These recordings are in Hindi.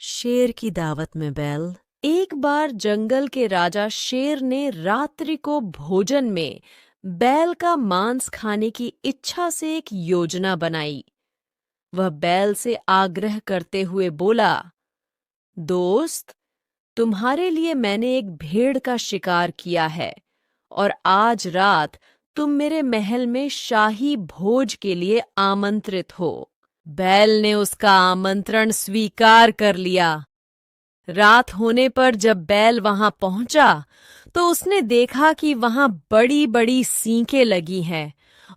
शेर की दावत में बैल। एक बार जंगल के राजा शेर ने रात्रि को भोजन में बैल का मांस खाने की इच्छा से एक योजना बनाई। वह बैल से आग्रह करते हुए बोला, दोस्त, तुम्हारे लिए मैंने एक भेड़ का शिकार किया है और आज रात तुम मेरे महल में शाही भोज के लिए आमंत्रित हो। बैल ने उसका आमंत्रण स्वीकार कर लिया। रात होने पर जब बैल वहां पहुंचा तो उसने देखा कि वहां बड़ी बड़ी सींकें लगी हैं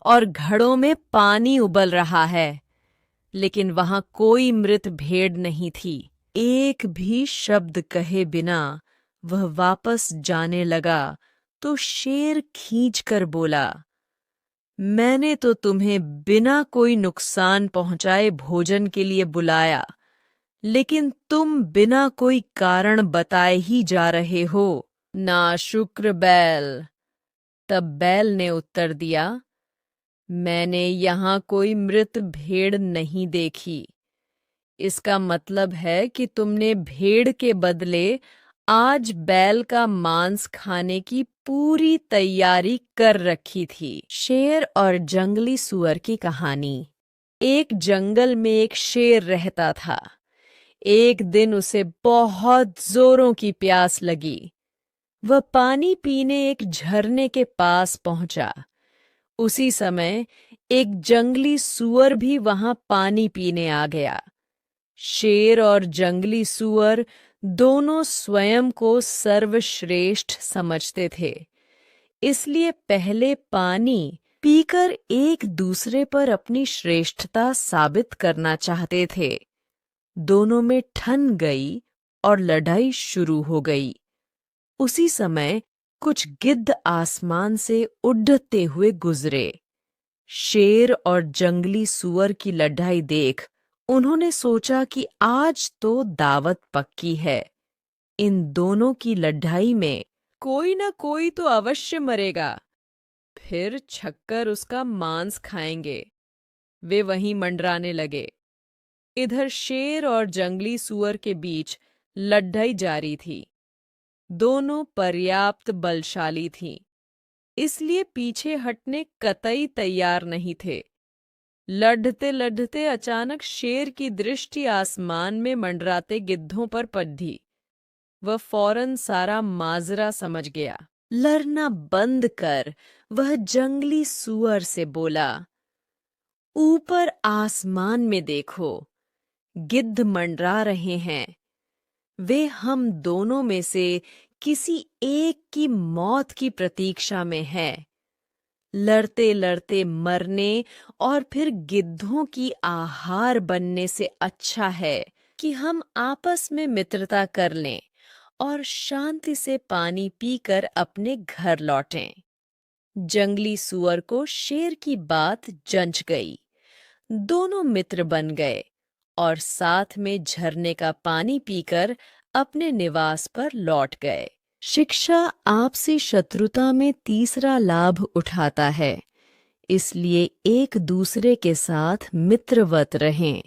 और घड़ों में पानी उबल रहा है, लेकिन वहां कोई मृत भेड़ नहीं थी। एक भी शब्द कहे बिना वह वापस जाने लगा तो शेर खींचकर बोला, मैंने तो तुम्हें बिना कोई नुकसान पहुंचाए भोजन के लिए बुलाया, लेकिन तुम बिना कोई कारण बताए ही जा रहे हो। नाशुक्र बैल। तब बैल ने उत्तर दिया, मैंने यहां कोई मृत भेड़ नहीं देखी। इसका मतलब है कि तुमने भेड़ के बदले आज बैल का मांस खाने की पूरी तैयारी कर रखी थी। शेर और जंगली सुअर की कहानी। एक जंगल में एक शेर रहता था। एक दिन उसे बहुत जोरों की प्यास लगी। वह पानी पीने एक झरने के पास पहुंचा। उसी समय एक जंगली सुअर भी वहां पानी पीने आ गया। शेर और जंगली सुअर दोनों स्वयं को सर्वश्रेष्ठ समझते थे, इसलिए पहले पानी पीकर एक दूसरे पर अपनी श्रेष्ठता साबित करना चाहते थे। दोनों में ठन गई और लड़ाई शुरू हो गई। उसी समय कुछ गिद्ध आसमान से उड़ते हुए गुजरे। शेर और जंगली सुअर की लड़ाई देख उन्होंने सोचा कि आज तो दावत पक्की है। इन दोनों की लड़ाई में कोई ना कोई तो अवश्य मरेगा, फिर छक्कर उसका मांस खाएंगे। वे वहीं मंडराने लगे। इधर शेर और जंगली सुअर के बीच लड़ाई जारी थी। दोनों पर्याप्त बलशाली थीं, इसलिए पीछे हटने कतई तैयार नहीं थे। लड़ते लड़ते अचानक शेर की दृष्टि आसमान में मंडराते गिद्धों पर पड़ी। वह फौरन सारा माजरा समझ गया। लड़ना बंद कर वह जंगली सुअर से बोला, ऊपर आसमान में देखो, गिद्ध मंडरा रहे हैं। वे हम दोनों में से किसी एक की मौत की प्रतीक्षा में है। लड़ते लड़ते मरने और फिर गिद्धों की आहार बनने से अच्छा है कि हम आपस में मित्रता कर लें और शांति से पानी पीकर अपने घर लौटें। जंगली सुअर को शेर की बात जंच गई। दोनों मित्र बन गए और साथ में झरने का पानी पीकर अपने निवास पर लौट गए। शिक्षा आपसी शत्रुता में तीसरा लाभ उठाता है, इसलिए एक दूसरे के साथ मित्रवत रहें।